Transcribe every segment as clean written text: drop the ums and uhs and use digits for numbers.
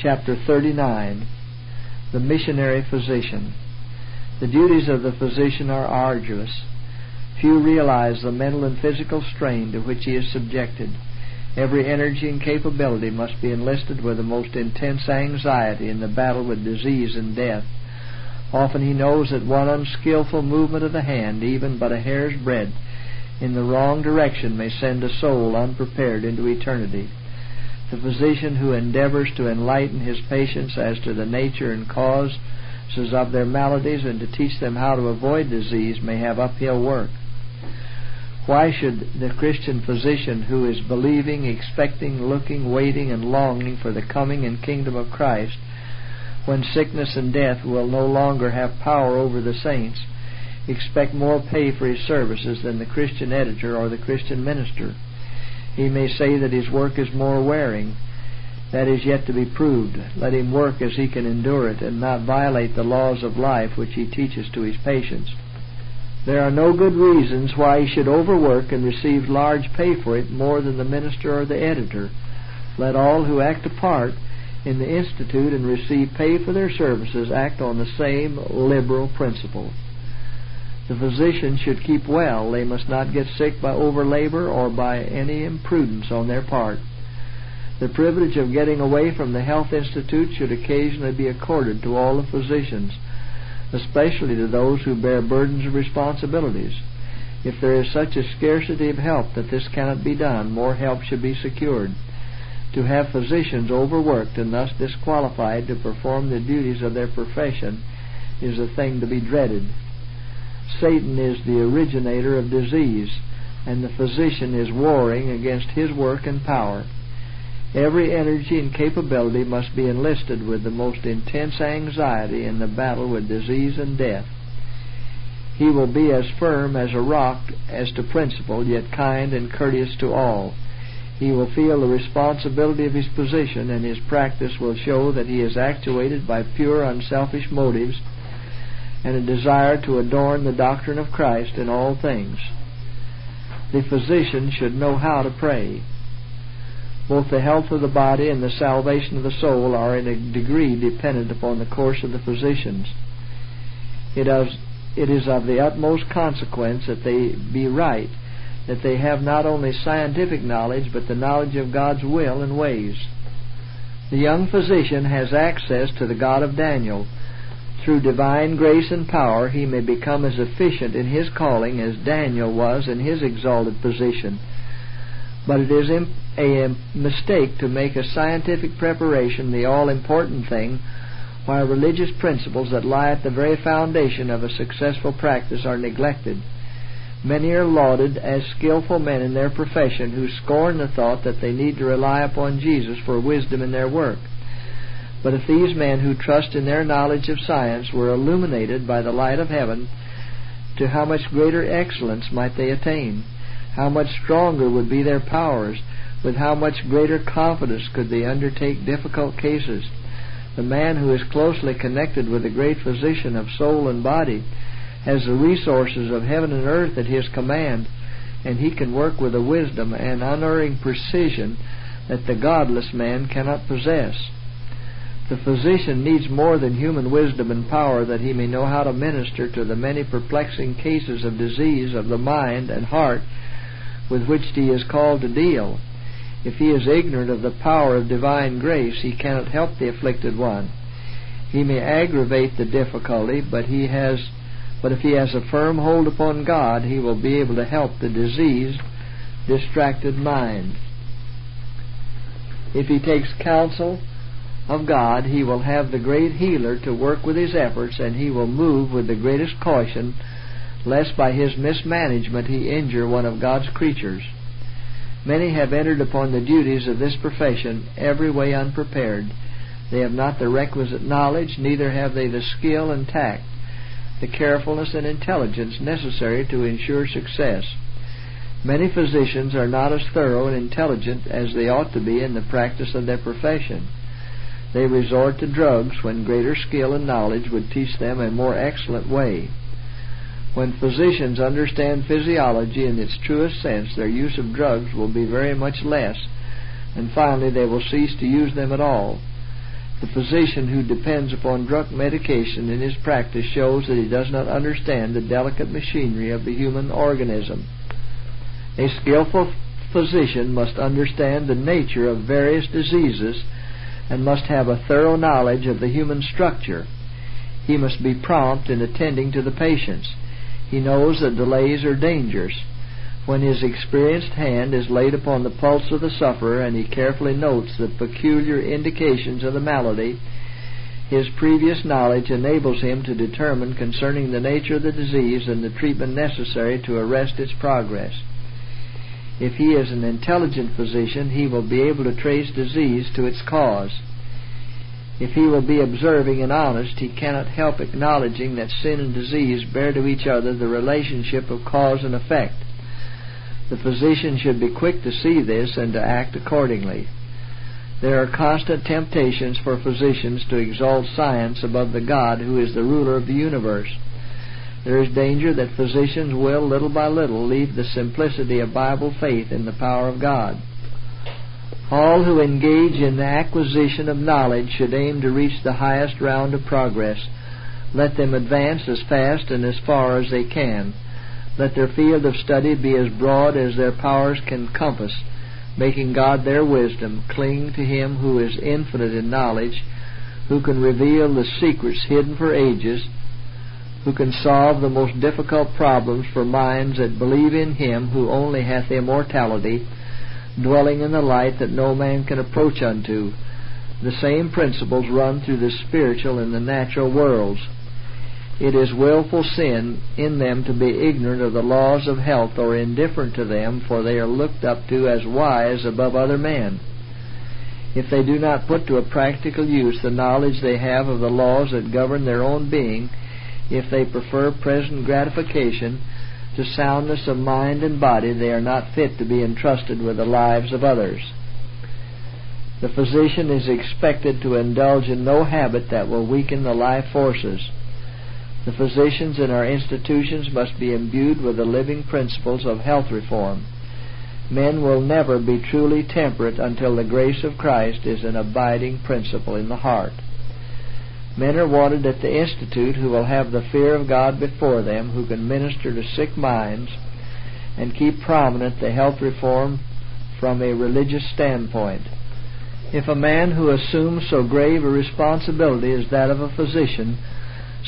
Chapter 39, The Missionary Physician. The duties of the physician are arduous. Few realize the mental and physical strain to which he is subjected. Every energy and capability must be enlisted with the most intense anxiety in the battle with disease and death. Often he knows that one unskillful movement of the hand, even but a hair's breadth, in the wrong direction may send a soul unprepared into eternity. The physician who endeavors to enlighten his patients as to the nature and causes of their maladies and to teach them how to avoid disease may have uphill work. Why should the Christian physician who is believing, expecting, looking, waiting, and longing for the coming and kingdom of Christ, when sickness and death will no longer have power over the saints, expect more pay for his services than the Christian editor or the Christian minister? He may say that his work is more wearing. That is yet to be proved. Let him work as he can endure it, and not violate the laws of life which he teaches to his patients. There are no good reasons why he should overwork and receive large pay for it more than the minister or the editor. Let all who act a part in the Institute and receive pay for their services act on the same liberal principle. The physician should keep well. They must not get sick by overlabor or by any imprudence on their part. The privilege of getting away from the Health Institute should occasionally be accorded to all the physicians, especially to those who bear burdens of responsibilities. If there is such a scarcity of help that this cannot be done, more help should be secured. To have physicians overworked and thus disqualified to perform the duties of their profession is a thing to be dreaded. Satan is the originator of disease, and the physician is warring against his work and power. Every energy and capability must be enlisted with the most intense anxiety in the battle with disease and death. He will be as firm as a rock as to principle, yet kind and courteous to all. He will feel the responsibility of his position, and his practice will show that he is actuated by pure, unselfish motives and a desire to adorn the doctrine of Christ in all things. The physician should know how to pray. Both the health of the body and the salvation of the soul are in a degree dependent upon the course of the physicians. It is of the utmost consequence that they be right, that they have not only scientific knowledge, but the knowledge of God's will and ways. The young physician has access to the God of Daniel. Through divine grace and power, he may become as efficient in his calling as Daniel was in his exalted position. But it is a mistake to make a scientific preparation the all-important thing, while religious principles that lie at the very foundation of a successful practice are neglected. Many are lauded as skillful men in their profession who scorn the thought that they need to rely upon Jesus for wisdom in their work. But if these men who trust in their knowledge of science were illuminated by the light of heaven, to how much greater excellence might they attain? How much stronger would be their powers? With how much greater confidence could they undertake difficult cases? The man who is closely connected with the great physician of soul and body has the resources of heaven and earth at his command, and he can work with a wisdom and unerring precision that the godless man cannot possess. The physician needs more than human wisdom and power that he may know how to minister to the many perplexing cases of disease of the mind and heart with which he is called to deal. If he is ignorant of the power of divine grace, he cannot help the afflicted one. He may aggravate the difficulty, but if he has a firm hold upon God, he will be able to help the diseased, distracted mind. If he takes counsel of God, he will have the great healer to work with his efforts, and he will move with the greatest caution, lest by his mismanagement he injure one of God's creatures. Many have entered upon the duties of this profession every way unprepared. They have not the requisite knowledge, neither have they the skill and tact, the carefulness and intelligence necessary to ensure success. Many physicians are not as thorough and intelligent as they ought to be in the practice of their profession. They resort to drugs when greater skill and knowledge would teach them a more excellent way. When physicians understand physiology in its truest sense, their use of drugs will be very much less, and finally they will cease to use them at all. The physician who depends upon drug medication in his practice shows that he does not understand the delicate machinery of the human organism. A skillful physician must understand the nature of various diseases and must have a thorough knowledge of the human structure. He must be prompt in attending to the patients. He knows that delays are dangerous. When his experienced hand is laid upon the pulse of the sufferer and he carefully notes the peculiar indications of the malady, his previous knowledge enables him to determine concerning the nature of the disease and the treatment necessary to arrest its progress. If he is an intelligent physician, he will be able to trace disease to its cause. If he will be observing and honest, he cannot help acknowledging that sin and disease bear to each other the relationship of cause and effect. The physician should be quick to see this and to act accordingly. There are constant temptations for physicians to exalt science above the God who is the ruler of the universe. There is danger that physicians will, little by little, leave the simplicity of Bible faith in the power of God. All who engage in the acquisition of knowledge should aim to reach the highest round of progress. Let them advance as fast and as far as they can. Let their field of study be as broad as their powers can compass, making God their wisdom. Cling to Him who is infinite in knowledge, who can reveal the secrets hidden for ages, who can solve the most difficult problems for minds that believe in Him who only hath immortality, dwelling in the light that no man can approach unto. The same principles run through the spiritual and the natural worlds. It is willful sin in them to be ignorant of the laws of health or indifferent to them, for they are looked up to as wise above other men. If they do not put to a practical use the knowledge they have of the laws that govern their own being, if they prefer present gratification to soundness of mind and body, they are not fit to be entrusted with the lives of others. The physician is expected to indulge in no habit that will weaken the life forces. The physicians in our institutions must be imbued with the living principles of health reform. Men will never be truly temperate until the grace of Christ is an abiding principle in the heart. Men are wanted at the Institute who will have the fear of God before them, who can minister to sick minds and keep prominent the health reform from a religious standpoint. If a man who assumes so grave a responsibility as that of a physician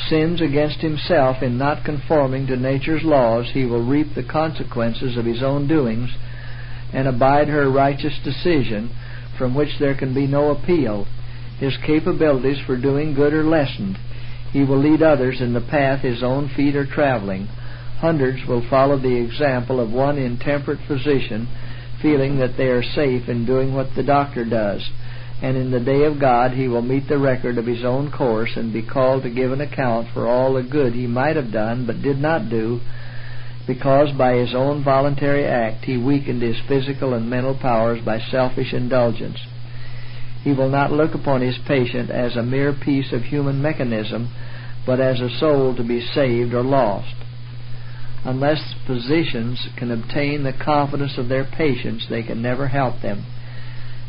sins against himself in not conforming to nature's laws, he will reap the consequences of his own doings and abide her righteous decision, from which there can be no appeal. His capabilities for doing good are lessened. He will lead others in the path his own feet are traveling. Hundreds will follow the example of one intemperate physician, feeling that they are safe in doing what the doctor does, and in the day of God he will meet the record of his own course and be called to give an account for all the good he might have done but did not do, because by his own voluntary act he weakened his physical and mental powers by selfish indulgence. He will not look upon his patient as a mere piece of human mechanism, but as a soul to be saved or lost. Unless physicians can obtain the confidence of their patients, they can never help them.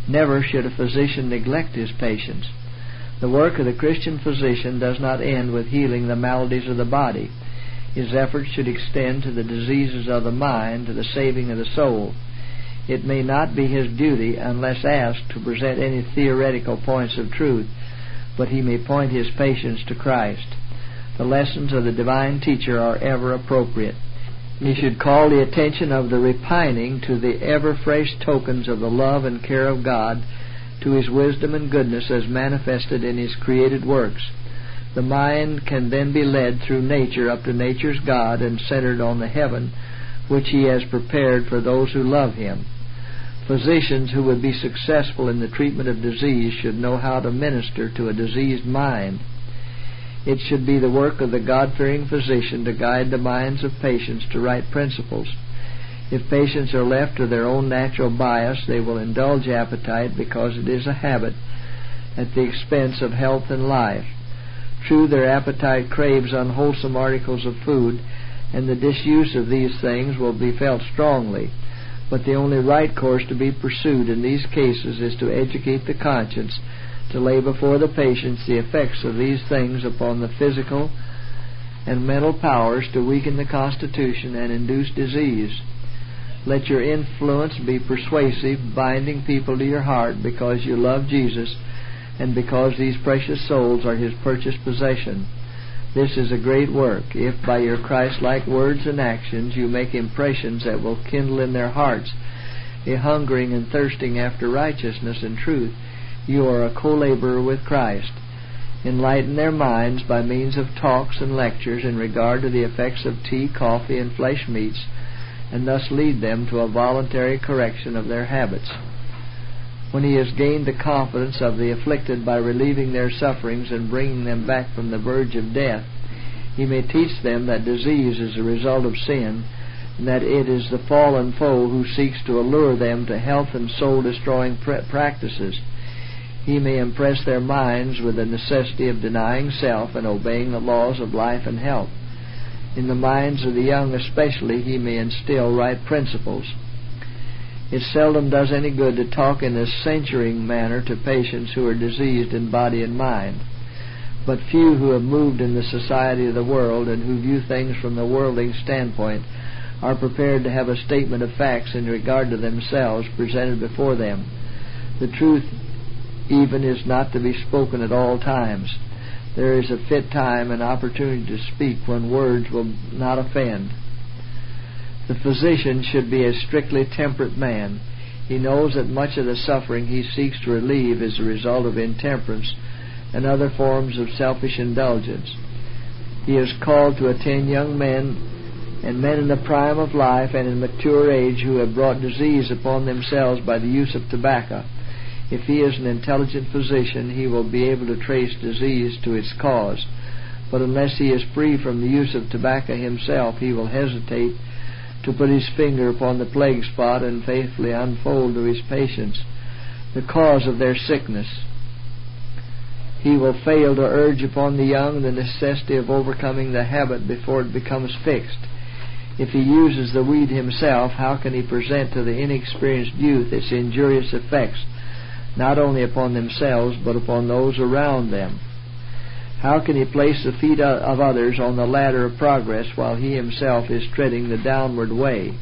Never should a physician neglect his patients. The work of the Christian physician does not end with healing the maladies of the body. His efforts should extend to the diseases of the mind, to the saving of the soul. It may not be his duty, unless asked, to present any theoretical points of truth, but he may point his patients to Christ. The lessons of the divine teacher are ever appropriate. He should call the attention of the repining to the ever-fresh tokens of the love and care of God, to His wisdom and goodness as manifested in His created works. The mind can then be led through nature up to nature's God and centered on the heaven which He has prepared for those who love Him. Physicians who would be successful in the treatment of disease should know how to minister to a diseased mind. It should be the work of the God-fearing physician to guide the minds of patients to right principles. If patients are left to their own natural bias, they will indulge appetite because it is a habit at the expense of health and life. True, their appetite craves unwholesome articles of food, and the disuse of these things will be felt strongly. But the only right course to be pursued in these cases is to educate the conscience to lay before the patients the effects of these things upon the physical and mental powers to weaken the constitution and induce disease. Let your influence be persuasive, binding people to your heart because you love Jesus and because these precious souls are His purchased possession. This is a great work, if by your Christ-like words and actions you make impressions that will kindle in their hearts a hungering and thirsting after righteousness and truth. You are a co-laborer with Christ. Enlighten their minds by means of talks and lectures in regard to the effects of tea, coffee, and flesh meats, and thus lead them to a voluntary correction of their habits. When he has gained the confidence of the afflicted by relieving their sufferings and bringing them back from the verge of death, he may teach them that disease is a result of sin, and that it is the fallen foe who seeks to allure them to health and soul-destroying practices. He may impress their minds with the necessity of denying self and obeying the laws of life and health. In the minds of the young especially, he may instill right principles. It seldom does any good to talk in a censuring manner to patients who are diseased in body and mind. But few who have moved in the society of the world and who view things from the worldling standpoint are prepared to have a statement of facts in regard to themselves presented before them. The truth even is not to be spoken at all times. There is a fit time and opportunity to speak when words will not offend. The physician should be a strictly temperate man. He knows that much of the suffering he seeks to relieve is a result of intemperance and other forms of selfish indulgence. He is called to attend young men and men in the prime of life and in mature age who have brought disease upon themselves by the use of tobacco. If he is an intelligent physician, he will be able to trace disease to its cause. But unless he is free from the use of tobacco himself, he will hesitate to put his finger upon the plague spot and faithfully unfold to his patients the cause of their sickness. He will fail to urge upon the young the necessity of overcoming the habit before it becomes fixed. If he uses the weed himself, how can he present to the inexperienced youth its injurious effects, not only upon themselves, but upon those around them? How can he place the feet of others on the ladder of progress while he himself is treading the downward way?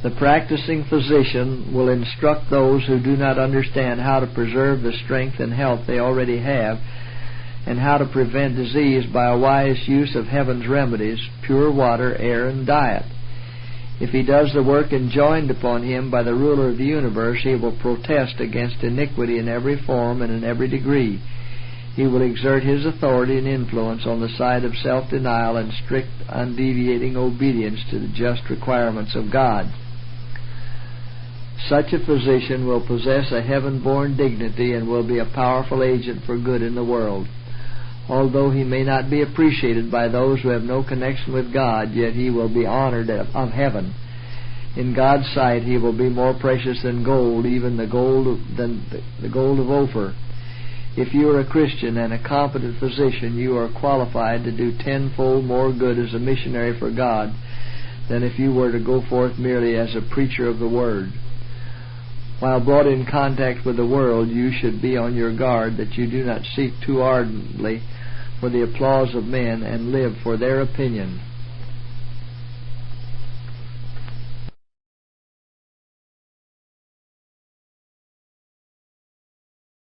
The practicing physician will instruct those who do not understand how to preserve the strength and health they already have, and how to prevent disease by a wise use of heaven's remedies, pure water, air, and diet. If he does the work enjoined upon him by the ruler of the universe, he will protest against iniquity in every form and in every degree. He will exert his authority and influence on the side of self-denial and strict, undeviating obedience to the just requirements of God. Such a physician will possess a heaven-born dignity and will be a powerful agent for good in the world. Although he may not be appreciated by those who have no connection with God, yet he will be honored of heaven. In God's sight, he will be more precious than gold, even the gold of Ophir. If you are a Christian and a competent physician, you are qualified to do tenfold more good as a missionary for God than if you were to go forth merely as a preacher of the Word. While brought in contact with the world, you should be on your guard that you do not seek too ardently for the applause of men and live for their opinion.